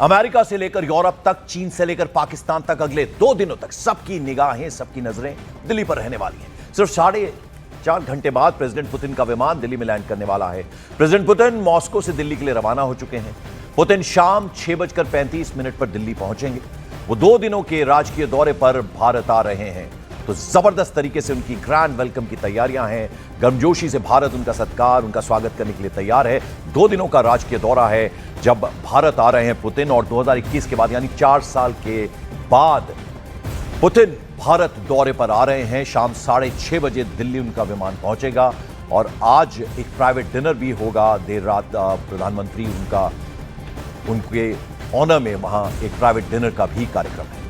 America से लेकर Europe तक, चीन से लेकर पाकिस्तान तक अगले 2 दिनों तक सबकी निगाहें, सबकी नजरें दिल्ली पर रहने वाली हैं। सिर्फ 4.5 घंटे बाद प्रेसिडेंट पुतिन का विमान दिल्ली में लैंड करने वाला है। प्रेसिडेंट पुतिन मॉस्को से दिल्ली के लिए रवाना हो चुके हैं। पुतिन शाम 6:35 पर दिल्ली पहुंचेंगे। वो 2 दिनों के राजकीय दौरे पर भारत आ रहे हैं, तो जबरदस्त तरीके से उनकी ग्रैंड वेलकम की तैयारियां हैं। गर्मजोशी से भारत उनका सत्कार, उनका स्वागत करने के लिए तैयार है। 2 दिनों का राजकीय दौरा है जब भारत आ रहे हैं पुतिन, और 2021 के बाद यानी 4 साल के बाद पुतिन भारत दौरे पर आ रहे हैं। शाम 6:30 बजे दिल्ली उनका विमान पहुंचेगा और आज एक प्राइवेट डिनर भी होगा। देर रात प्रधानमंत्री उनके ऑनर में वहां एक प्राइवेट डिनर का भी कार्यक्रम है।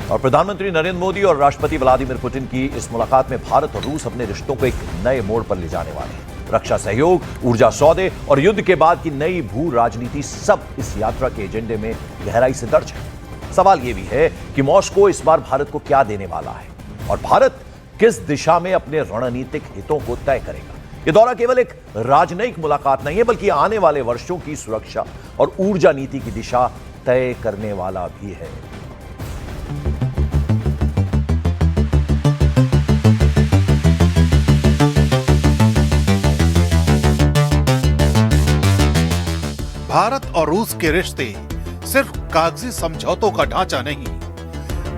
और प्रधानमंत्री नरेंद्र मोदी और राष्ट्रपति व्लादिमीर पुतिन की इस मुलाकात में भारत और रूस अपने रिश्तों को एक नए मोड़ पर ले जाने वाले हैं। रक्षा सहयोग, ऊर्जा सौदे और युद्ध के बाद की नई भू राजनीति सब इस यात्रा के एजेंडे में गहराई से दर्ज है। सवाल यह भी है कि मॉस्को इस बार भारत को क्या देने वाला है और भारत किस दिशा में अपने रणनीतिक हितों को तय करेगा। यह दौरा केवल एक राजनयिक मुलाकात नहीं है, बल्कि आने वाले वर्षों की सुरक्षा और ऊर्जा नीति की दिशा तय करने वाला भी है। भारत और रूस के रिश्ते सिर्फ कागजी समझौतों का ढांचा नहीं,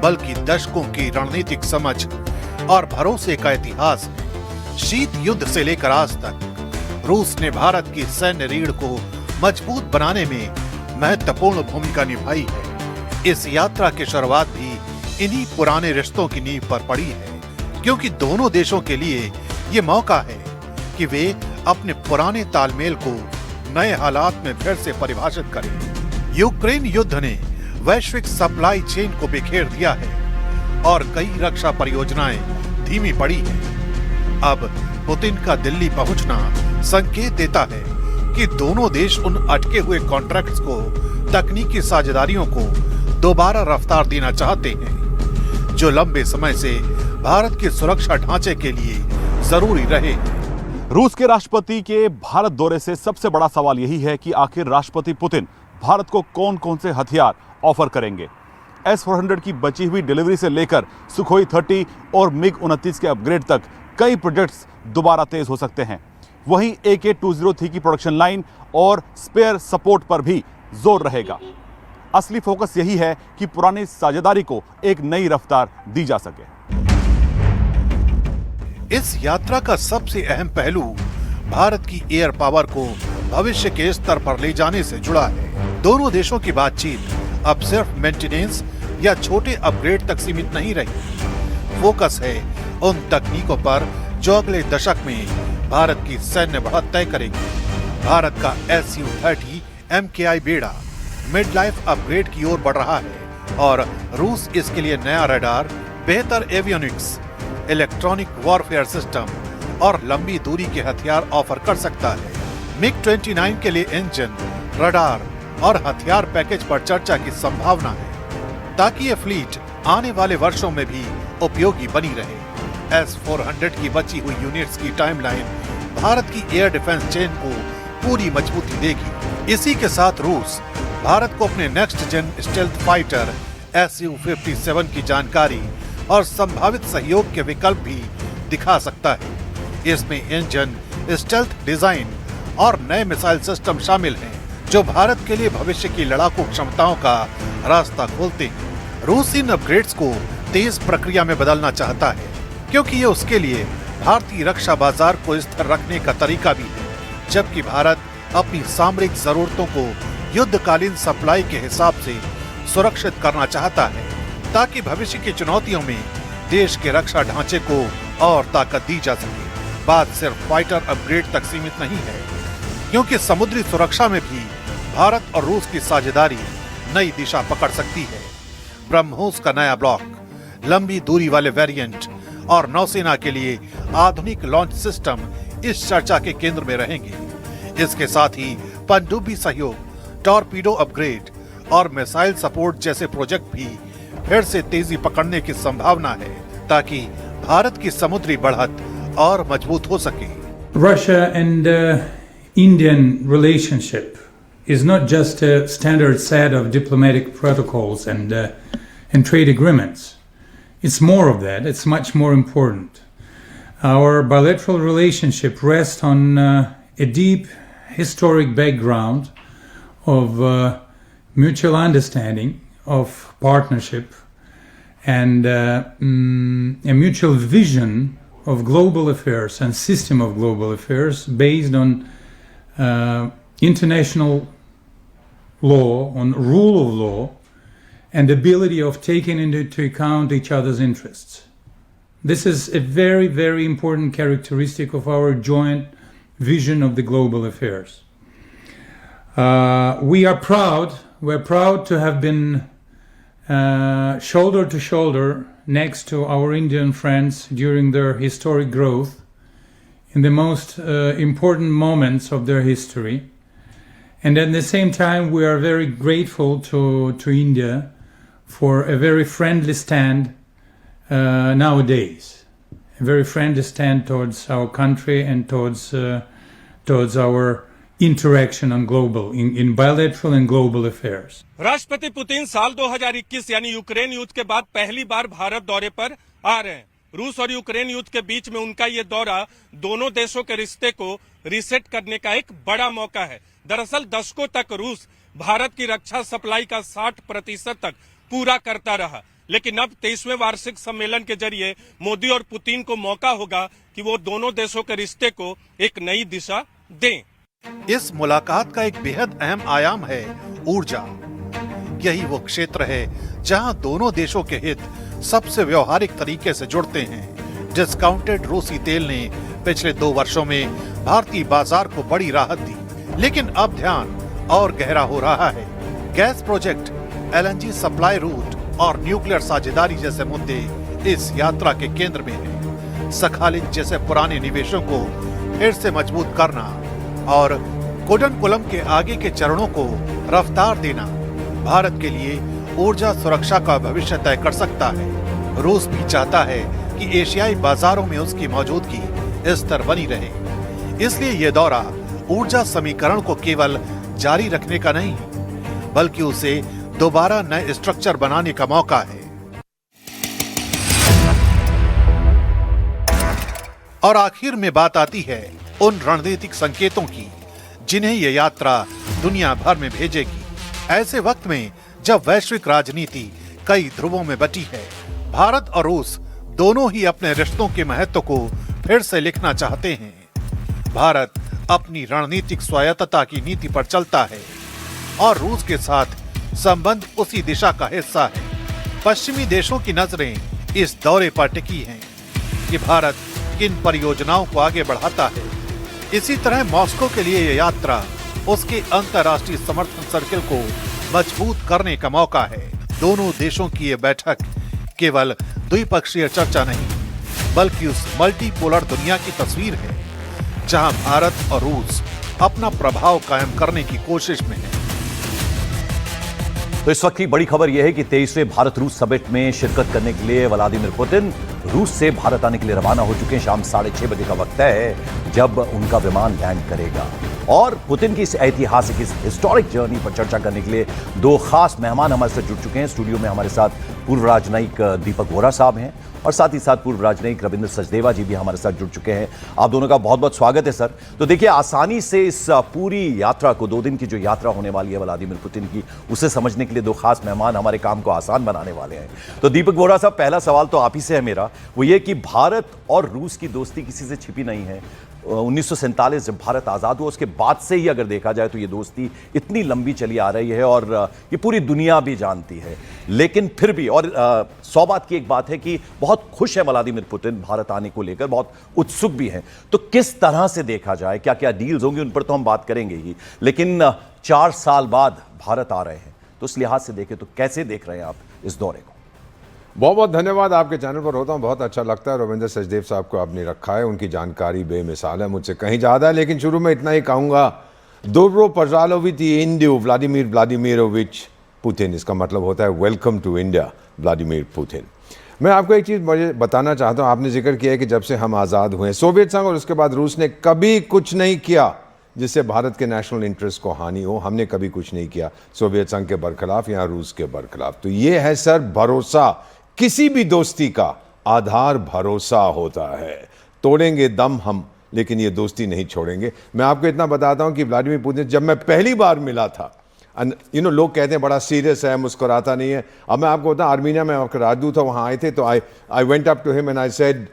बल्कि दशकों की रणनीतिक समझ और भरोसे का इतिहास है। शीत युद्ध से लेकर आज तक रूस ने भारत की सैन्य रीढ़ को मजबूत बनाने में महत्वपूर्ण भूमिका निभाई है। इस यात्रा की शुरुआत भी इन्हीं पुराने रिश्तों की नींव पर पड़ी है, क्योंकि दोनों देशों के लिए ये मौका है कि वे अपने पुराने तालमेल को नए हालात में फिर से परिभाषित करें। यूक्रेन युद्ध ने वैश्विक सप्लाई चेन को बिखेर दिया है और कई रक्षा परियोजनाएं धीमी पड़ी हैं। अब पुतिन का दिल्ली पहुंचना संकेत देता है कि दोनों देश उन अटके हुए कॉन्ट्रैक्ट्स को, तकनीकी साझेदारियों को दोबारा रफ्तार देना चाहते हैं, जो लंबे समय से भारत के सुरक्षा ढांचे के लिए जरूरी रहे। रूस के राष्ट्रपति के भारत दौरे से सबसे बड़ा सवाल यही है कि आखिर राष्ट्रपति पुतिन भारत को कौन कौन से हथियार ऑफर करेंगे। S-400 की बची हुई डिलीवरी से लेकर सुखोई 30 और MiG-29 के अपग्रेड तक कई प्रोजेक्ट्स दोबारा तेज हो सकते हैं। वहीं AK-203 की प्रोडक्शन लाइन और स्पेयर सपोर्ट पर भी जोर रहेगा। असली फोकस यही है कि पुरानी साझेदारी को एक नई रफ्तार दी जा सके। इस यात्रा का सबसे अहम पहलू भारत की एयर पावर को भविष्य के स्तर पर ले जाने से जुड़ा है। दोनों देशों की बातचीत अब सिर्फ मेंटेनेंस या छोटे अपग्रेड तक सीमित नहीं रही। फोकस है उन तकनीकों पर जो अगले दशक में भारत की सैन्य बढ़त तय करेगी। भारत का Su-30 MKI बेड़ा मिड लाइफ अपग्रेड की ओर बढ़ रहा है और रूस इसके लिए नया रडार, बेहतर एवियोनिक्स, इलेक्ट्रॉनिक वॉरफेयर सिस्टम और लंबी दूरी के हथियार ऑफर कर सकता है। MiG-29 के लिए इंजन, रडार और हथियार पैकेज पर चर्चा की संभावना है, ताकि ये फ्लीट आने वाले वर्षों में भी उपयोगी बनी रहे। S-400 की बची हुई यूनिट्स की टाइमलाइन भारत की एयर डिफेंस चेन को पूरी मजबूती देगी। इसी के साथ रूस भारत को अपने next gen stealth fighter Su-57 की जानकारी और संभावित सहयोग के विकल्प भी दिखा सकता है। इसमें इंजन, स्टेल्थ डिजाइन और नए मिसाइल सिस्टम शामिल हैं, जो भारत के लिए भविष्य की लड़ाकू क्षमताओं का रास्ता खोलते हैं। रूस इन अपग्रेड्स को तेज प्रक्रिया में बदलना चाहता है, क्योंकि ये उसके लिए भारतीय रक्षा बाजार को स्थिर रखने का तरीका भी है, जबकि भारत अपनी सामरिक जरूरतों को युद्धकालीन सप्लाई के हिसाब से सुरक्षित करना चाहता है, ताकि भविष्य की चुनौतियों में देश के रक्षा ढांचे को और ताकत दी जा सके। बात सिर्फ फाइटर अपग्रेड तक सीमित नहीं है, क्योंकि समुद्री सुरक्षा में भी भारत और रूस की साझेदारी नई दिशा पकड़ सकती है। ब्रह्मोस का नया ब्लॉक, लंबी दूरी वाले वेरिएंट और नौसेना के लिए आधुनिक लॉन्च सिस्टम इस चर्चा के केंद्र में रहेंगे। इसके साथ ही पनडुब्बी सहयोग, टॉर्पीडो अपग्रेड और मिसाइल सपोर्ट जैसे प्रोजेक्ट भी फिर से तेजी पकड़ने की संभावना है, ताकि भारत की समुद्री बढ़त और मजबूत हो सके। Russia and Indian relationship is not just a standard set of diplomatic protocols and trade agreements. It's more of that. It's much more important. Our bilateral relationship rests on a deep historic background of mutual understanding, of partnership, and a mutual vision of global affairs and system of global affairs based on international law, on rule of law, and ability of taking into account each other's interests. This is a very, very important characteristic of our joint vision of the global affairs. We're proud to have been shoulder to shoulder next to our Indian friends during their historic growth in the most important moments of their history. And at the same time, we are very grateful to India for a very friendly stand nowadays. A very friendly stand towards our country and towards our interaction on global, in bilateral and global affairs. राष्ट्रपति Putin साल 2021 यानी Ukraine युद्ध के बाद पहली बार भारत दौरे पर आ रहे हैं। रूस और यूक्रेन युद्ध के बीच में उनका ये दौरा दोनों देशों के रिश्ते को रीसेट करने का एक बड़ा मौका है। दरअसल दशकों तक रूस भारत की रक्षा सप्लाई का 60% तक पूरा करता रहा, लेकिन अब 23वें वार्षिक सम्मेलन के जरिए मोदी और पुतिन को मौका होगा कि वो दोनों देशों के रिश्ते को एक नई दिशा दें। इस मुलाकात का एक बेहद अहम आयाम है ऊर्जा। यही वो क्षेत्र है जहां दोनों देशों के हित सबसे व्यवहारिक तरीके से जुड़ते हैं। डिस्काउंटेड रूसी तेल ने पिछले 2 वर्षों में भारतीय बाजार को बड़ी राहत दी, लेकिन अब ध्यान और गहरा हो रहा है। Gas project, LNG supply root और न्यूक्लियर साझेदारी जैसे मुद्दे इस यात्रा के केंद्र में हैं। सखालिन जैसे पुराने निवेशों को फिर से मजबूत करना और कुडनकुलम के आगे के चरणों को रफ्तार देना भारत के लिए ऊर्जा सुरक्षा का भविष्य तय कर सकता है। रूस भी चाहता है कि एशियाई बाजारों में उसकी मौजूदगी स्थिर बनी रहे। इसलिए यह दौरा ऊर्जा समीकरण को केवल जारी रखने का नहीं, बल्कि उसे दोबारा नए स्ट्रक्चर बनाने का मौका है। और आखिर में बात आती है उन रणनीतिक संकेतों की जिन्हें यह यात्रा दुनिया भर में भेजेगी। ऐसे वक्त में जब वैश्विक राजनीति कई ध्रुवों में बटी है, भारत और रूस दोनों ही अपने रिश्तों के महत्व को फिर से लिखना चाहते हैं। भारत अपनी रणनीतिक स्वायत्तता की नीति पर चलता है और रूस के साथ संबंध उसी दिशा का हिस्सा है। पश्चिमी देशों की नजरें इस दौरे पर टिकी हैं कि भारत किन परियोजनाओं को आगे बढ़ाता है। इसी तरह मॉस्को के लिए यह यात्रा उसके अंतर्राष्ट्रीय समर्थन सर्किल को मजबूत करने का मौका है। दोनों देशों की यह बैठक केवल द्विपक्षीय चर्चा नहीं, बल्कि उस मल्टीपोलर दुनिया की तस्वीर है जहां भारत और रूस अपना प्रभाव कायम करने की कोशिश में है। तो इस वक्त की बड़ी खबर यह है कि 23वें भारत रूस समिट में शिरकत करने के लिए व्लादिमीर पुतिन रूस से भारत आने के लिए रवाना हो चुके हैं। शाम 6:30 बजे का वक्त है जब उनका विमान लैंड करेगा। और पुतिन की इस ऐतिहासिक, इस हिस्टोरिक जर्नी पर चर्चा करने के लिए 2 खास मेहमान हमारे साथ जुड़ चुके हैं। स्टूडियो में हमारे साथ पूर्व राजनयिक दीपक वोरा साहब हैं और साथ ही साथ पूर्व राजनयिक रविंद्र सचदेवा जी भी हमारे साथ जुड़ चुके हैं। आप दोनों का बहुत बहुत स्वागत है सर। तो देखिए, आसानी से इस पूरी यात्रा को, 2 दिन की जो यात्रा होने वाली है व्लादिमीर पुतिन की, उसे समझने के लिए 2 खास मेहमान हमारे काम को आसान बनाने वाले हैं। तो दीपक वोरा साहब, पहला सवाल तो आप ही से है मेरा, वो ये कि भारत और रूस की दोस्ती किसी से छिपी नहीं है। 1947 जब भारत आज़ाद हुआ उसके बाद से ही अगर देखा जाए तो ये दोस्ती इतनी लंबी चली आ रही है और ये पूरी दुनिया भी जानती है। लेकिन फिर भी, और 100 बात की एक बात है कि बहुत खुश है व्लादिमीर पुतिन भारत आने को लेकर, बहुत उत्सुक भी हैं। तो किस तरह से देखा जाए, क्या क्या डील्स होंगी, उन पर तो हम बात करेंगे ही, लेकिन 4 साल बाद भारत आ रहे हैं, तो उस लिहाज से देखें तो कैसे देख रहे हैं आप इस दौरे को? बहुत बहुत धन्यवाद। आपके चैनल पर होता हूँ, बहुत अच्छा लगता है। रविंद्र सचदेव साहब को आपने रखा है, उनकी जानकारी बेमिसाल है, मुझसे कहीं ज़्यादा है। लेकिन शुरू में इतना ही कहूँगा, दोब्रो पजालोविच इंडियो व्लादिमीरोविच पुतिन, इसका मतलब होता है welcome to India Vladimir Putin. मैं आपको एक चीज़ मुझे बताना चाहता हूँ। आपने जिक्र किया है कि जब से हम आज़ाद हुए, सोवियत संघ और उसके बाद रूस ने कभी कुछ नहीं किया जिससे भारत के नेशनल इंटरेस्ट को हानि हो। हमने कभी कुछ नहीं किया सोवियत संघ के बरखिलाफ या रूस के बरखिलाफ। तो ये है सर भरोसा। किसी भी दोस्ती का आधार भरोसा होता है। तोड़ेंगे दम हम, लेकिन ये दोस्ती नहीं छोड़ेंगे। मैं आपको इतना बताता हूं कि व्लादिमीर पुतिन जब मैं पहली बार मिला था, लोग कहते हैं बड़ा सीरियस है, मुस्कुराता नहीं है। अब मैं आपको बताऊं, आर्मीनिया में आपके राजदूत था, वहां आए थे, तो I went up to him and I said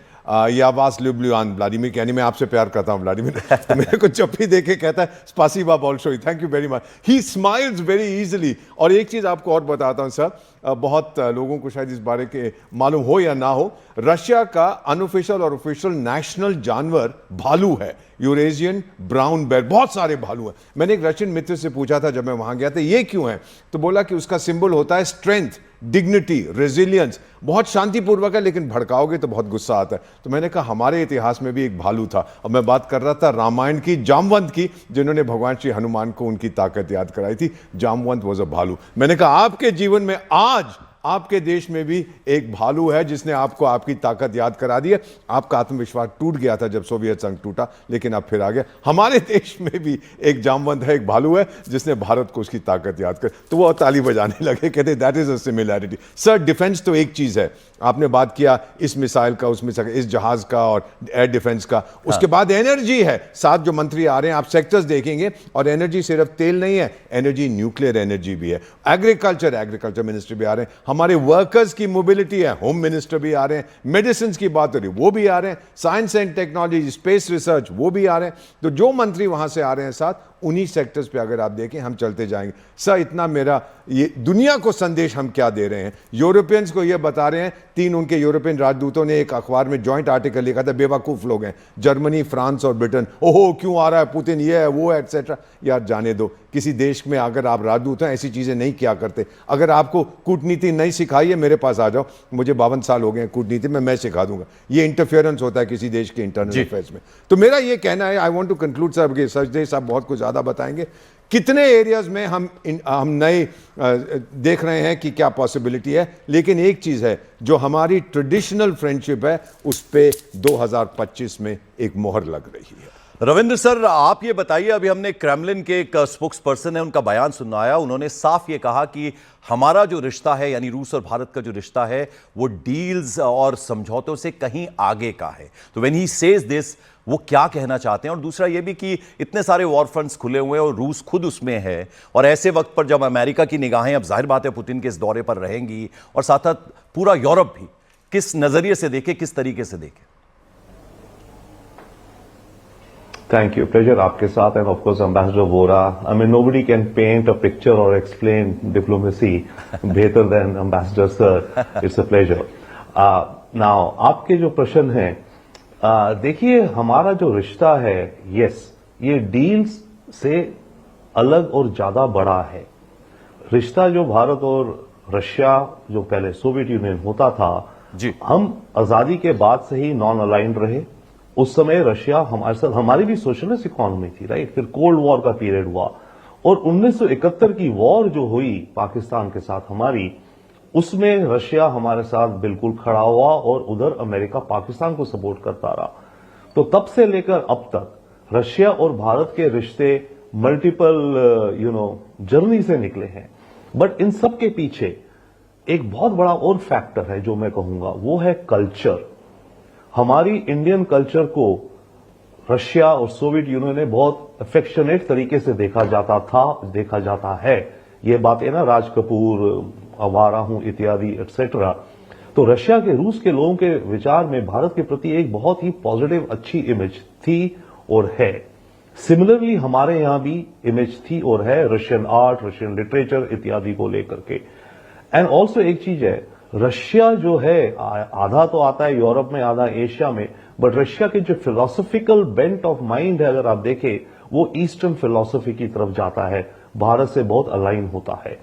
या वास ल्यूब्लियान व्लादिमीर, यानी मैं आपसे प्यार करता हूं व्लादिमीर। तो मेरे को जब भी देखे कहता है स्पासिबा बोल्शोई, thank you very much. He smiles very easily. और एक चीज आपको और बताता हूं सर, बहुत लोगों को शायद इस बारे के मालूम हो या ना हो, रशिया का अनऑफिशियल और ऑफिशियल नेशनल जानवर भालू है, यूरेशियन ब्राउन बेयर। बहुत सारे भालू हैं। मैंने एक रशियन मित्र से पूछा था जब मैं वहां गया था, ये क्यों है? तो बोला कि उसका सिंबल होता है स्ट्रेंथ, डिग्निटी, रेजिलियंस। बहुत शांतिपूर्वक है, लेकिन भड़काओगे तो बहुत गुस्सा आता है। तो मैंने कहा हमारे इतिहास में भी एक भालू था। अब मैं बात कर रहा था रामायण की, जामवंत की, जिन्होंने भगवान श्री हनुमान को उनकी ताकत याद कराई थी। जामवंत वाज अ भालू। मैंने कहा आपके जीवन में आज आपके देश में भी एक भालू है जिसने आपको आपकी ताकत याद करा दी है। आपका आत्मविश्वास टूट गया था जब सोवियत संघ टूटा, लेकिन अब फिर आ गया। हमारे देश में भी एक जामवंत है, एक भालू है जिसने भारत को उसकी ताकत याद कर। तो वो ताली बजाने लगे, कहते that is a similarity. Sir defence तो एक चीज है, आपने बात किया इस मिसाइल का, उस मिसाइल, इस जहाज का और एयर डिफेंस का। उसके बाद एनर्जी है। 7 जो मंत्री आ रहे हैं, आप सेक्टर्स देखेंगे, और एनर्जी सिर्फ तेल नहीं है, एनर्जी न्यूक्लियर एनर्जी भी है। एग्रीकल्चर मिनिस्टर भी आ रहे हैं। हमारे वर्कर्स की मोबिलिटी है, होम मिनिस्टर भी आ रहे हैं। मेडिसिन की बात हो रही, वो भी आ रहे हैं। Science and technology, space research, वो भी आ रहे हैं। तो जो मंत्री वहां से आ रहे हैं साथ, उन्हीं सेक्टर्स पे अगर आप देखें, हम चलते जाएंगे। सर इतना मेरा ये दुनिया को संदेश हम क्या दे रहे हैं? यूरोपियंस को ये बता रहे हैं, 3 उनके यूरोपियन राजदूतों ने एक अखबार में जॉइंट आर्टिकल लिखा था, बेवकूफ लोग हैं जर्मनी, फ्रांस और ब्रिटेन, ओहो क्यों आ रहा है पुतिन, ये है वो है एटसेट्रा। यार जाने दो। किसी देश में अगर आप राजदूत हैं, ऐसी चीजें नहीं किया करते। अगर आपको कूटनीति नहीं सिखाई है, मेरे पास आ जाओ। मुझे 52 साल हो गए हैं कूटनीति में, मैं सिखा दूंगा। ये इंटरफेरेंस होता है किसी देश के इंटरनल अफेयर्स में। तो मेरा ये कहना है, I want to conclude sir, Sachdev साहब बहुत कुछ ज्यादा बताएंगे। कितने एरियाज में हम नए देख रहे हैं कि क्या पॉसिबिलिटी है, लेकिन एक चीज है, जो हमारी ट्रेडिशनल फ्रेंडशिप है, उस पे 2025 में एक मोहर लग रही है। रविंद्र सर, आप ये बताइए, अभी हमने क्रेमलिन के एक स्पोक्स पर्सन है, उनका बयान सुनाया। उन्होंने साफ ये कहा कि हमारा जो रिश्ता है, यानी रूस और भारत का जो रिश्ता है, वो डील्स और समझौतों से कहीं आगे का है। तो व्हेन ही सेज दिस, वो क्या कहना चाहते हैं? और दूसरा ये भी कि इतने सारे वॉर फ्रंट्स खुले हुए हैं और रूस खुद उसमें है, और ऐसे वक्त पर जब अमेरिका की निगाहें, अब जाहिर बात है पुतिन के इस दौरे पर रहेंगी, और साथ साथ पूरा यूरोप भी, किस नजरिए से देखे, किस तरीके से देखे? Thank you. Pleasure आपके साथ, and of course Ambassador Vora. I mean, nobody can paint a picture or explain diplomacy better than Ambassador Sir. It's a pleasure. Now, आपके जो प्रश्न है, देखिए हमारा जो रिश्ता है, yes, ये डील्स से अलग और ज्यादा बड़ा है। रिश्ता जो भारत और रशिया, जो पहले सोवियत यूनियन होता था, जी, हम आजादी के बाद से ही नॉन अलाइंड रहे। उस समय रशिया हमारे साथ, हमारी भी सोशलिस्ट इकोनॉमी थी, राइट। फिर कोल्ड वॉर का पीरियड हुआ, और 1971 की वॉर जो हुई पाकिस्तान के साथ हमारी, उसमें रशिया हमारे साथ बिल्कुल खड़ा हुआ, और उधर अमेरिका पाकिस्तान को सपोर्ट करता रहा। तो तब से लेकर अब तक रशिया और भारत के रिश्ते मल्टीपल जर्नी से निकले हैं। बट इन सब के पीछे एक बहुत बड़ा और फैक्टर है जो मैं कहूंगा, वो है कल्चर। हमारी इंडियन कल्चर को रशिया और सोवियत यूनियन ने बहुत अफेक्शनेट तरीके से देखा जाता था, देखा जाता है। ये बातें ना, राज कपूर, आवारा हूं इत्यादि एटसेट्रा। तो रशिया के, रूस के लोगों के विचार में भारत के प्रति एक बहुत ही पॉजिटिव, अच्छी इमेज थी और है। सिमिलरली हमारे यहां भी इमेज थी और है, रशियन आर्ट, रशियन लिटरेचर इत्यादि को लेकर के। एंड ऑल्सो एक चीज है, रशिया जो है, आधा तो आता है यूरोप में, आधा एशिया में, बट रशिया के जो फिलोसॉफिकल बेंट ऑफ माइंड है, अगर आप देखें, वो ईस्टर्न फिलोसफी की तरफ जाता है, भारत से बहुत अलाइन होता है।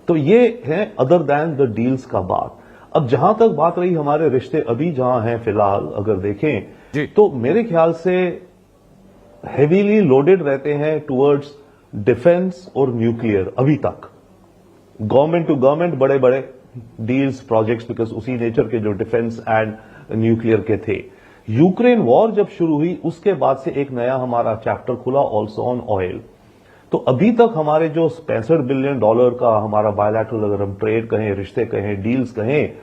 तो ये है अदर दैन द डील्स का बात। अब जहां तक बात रही हमारे रिश्ते अभी जहां हैं फिलहाल, अगर देखें तो मेरे ख्याल से हेवीली लोडेड रहते हैं टुवर्ड्स डिफेंस और न्यूक्लियर अभी तक। गवर्नमेंट टू गवर्नमेंट बड़े बड़े डील्स, प्रोजेक्ट्स, बिकॉज उसी नेचर के जो डिफेंस एंड न्यूक्लियर के थे। यूक्रेन वॉर जब शुरू हुई उसके बाद से एक नया हमारा चैप्टर खुला ऑल्सो ऑन ऑयल। तो अभी तक हमारे जो $65 बिलियन का हमारा बायलैटरल, अगर हम ट्रेड कहें, रिश्ते कहें, डील्स कहें,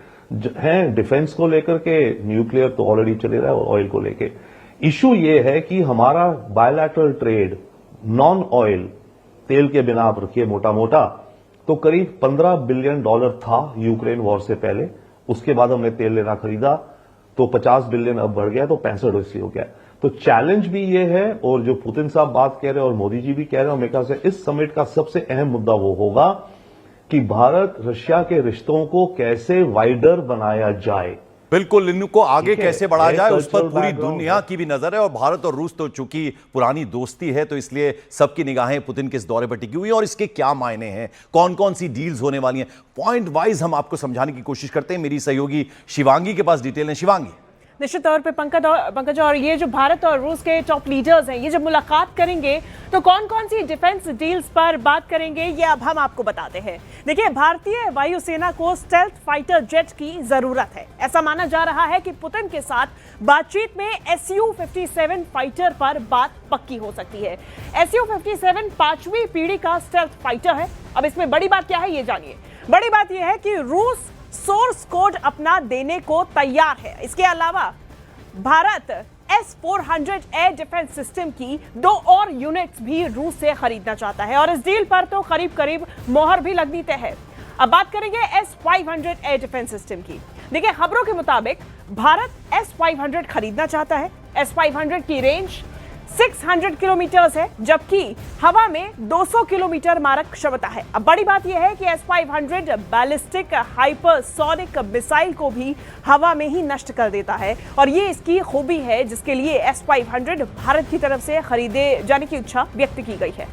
हैं डिफेंस को लेकर के, न्यूक्लियर तो ऑलरेडी चले रहा है, और ऑयल को लेके इशू ये है कि हमारा बायलैटरल ट्रेड नॉन ऑयल, तेल के बिना आप रखिए मोटा मोटा, तो करीब $15 बिलियन था यूक्रेन वॉर से पहले। उसके बाद हमने तेल लेना खरीदा तो 50 बिलियन अब बढ़ गया, तो 65 इसलिए हो गया। तो चैलेंज भी ये है, और जो पुतिन साहब बात कह रहे हैं और मोदी जी भी कह रहे हैं, मेरे ख्याल से इस समिट का सबसे अहम मुद्दा वो होगा कि भारत रशिया के रिश्तों को कैसे वाइडर बनाया जाए। बिल्कुल, इनको आगे ठीक है, कैसे बढ़ाया जाए उस पर cultural पूरी background दुनिया है। की भी नजर है। और भारत और रूस तो चूंकि पुरानी दोस्ती है, तो इसलिए सबकी निगाहें पुतिन के इस दौरे पर टिकी हुई है और इसके क्या मायने हैं, कौन कौन सी डील्स होने वाली हैं, पॉइंट वाइज हम आपको समझाने की कोशिश करते हैं। मेरी सहयोगी शिवांगी के पास डिटेल है। शिवांगी। निश्चित तौर पे पंकज, और ये जो भारत और रूस के टॉप लीडर्स हैं, ये जब मुलाकात करेंगे तो कौन कौन सी डिफेंस डील्स पर बात करेंगे, ये अब हम आपको बताते हैं। देखिए, भारतीय वायुसेना को स्टेल्थ फाइटर जेट की जरूरत है। ऐसा माना जा रहा है कि पुतिन के साथ बातचीत में Su-57 फाइटर पर बात पक्की हो सकती है। Su-57 5वीं पीढ़ी का स्टेल्थ फाइटर है। अब इसमें बड़ी बात क्या है, ये जानिए। बड़ी बात यह है कि रूस सोर्स कोड अपना देने को तैयार है। इसके अलावा Bharat S-400 air defence system की 2 और यूनिट्स भी रूस से खरीदना चाहता है और इस डील पर तो करीब करीब मोहर भी लगनी तय है। अब बात करेंगे S-500 एयर डिफेंस सिस्टम की। देखिए, खबरों के मुताबिक भारत S-500 खरीदना चाहता है। S-500 की रेंज 600 किलोमीटर है, जबकि हवा में 200 किलोमीटर मारक क्षमता है। अब बड़ी बात यह है कि S-500 बैलिस्टिक हाइपरसोनिक मिसाइल को भी हवा में ही नष्ट कर देता है और ये इसकी खूबी है, जिसके लिए S-500 भारत की तरफ से खरीदे जाने की इच्छा व्यक्त की गई है।